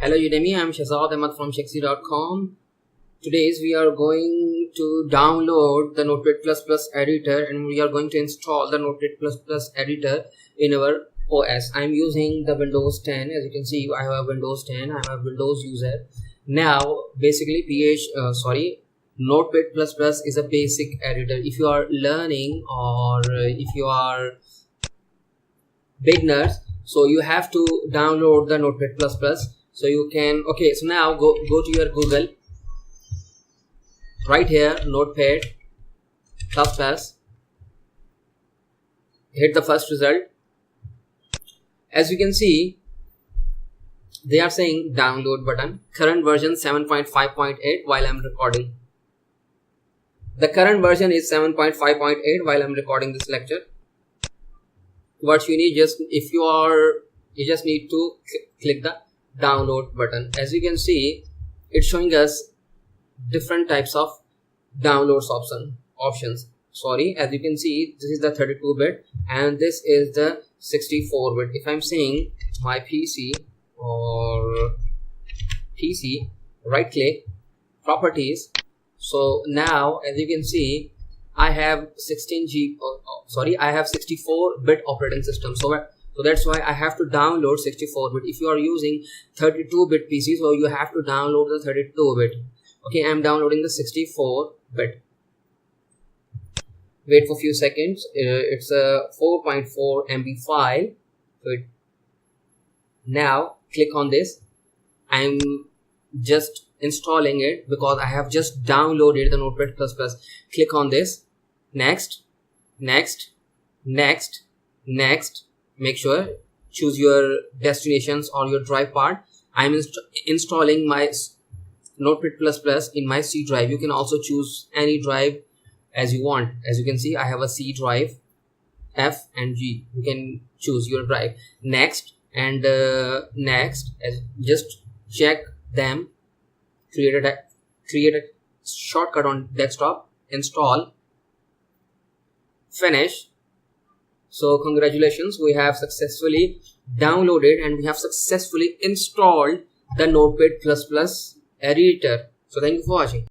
Hello Udemy, I'm Shahzad Ahmed from Shexy.com. Today we are going to download the Notepad++ editor and we are going to install the Notepad++ editor in our OS. I'm using the Windows 10. As you can see, I have a Windows 10. I'm a Windows user. Now, basically, Notepad++ is a basic editor. If you are learning or if you are beginners, so you have to download the Notepad++. So you can, so now go to your Google, right here, Notepad++, hit the first result. As you can see, they are saying download button, current version 7.5.8 while I'm recording. The current version is 7.5.8 while I'm recording this lecture. What you need, you just need to click the download button. As you can see, it's showing us different types of downloads options. As you can see, this is the 32-bit and this is the 64-bit. If I'm saying my PC, right click, properties. So now, as you can see, I have 64-bit operating system. So that's why I have to download 64-bit. If you are using 32-bit PC, so you have to download the 32-bit. Okay, I'm downloading the 64-bit. Wait for a few seconds. It's a 4.4 MB file. Now click on this. I'm just installing it because I have just downloaded the Notepad++. Click on this. Next. Make sure choose your destinations or your drive part. I'm installing my Notepad++ in my C drive. You can also choose any drive as you want. As you can see, I have a C drive, F and G. You can choose your drive. Next, just check them. Create a shortcut on desktop. Install. Finish. So congratulations, we have successfully downloaded and we have successfully installed the Notepad++ editor. So thank you for watching.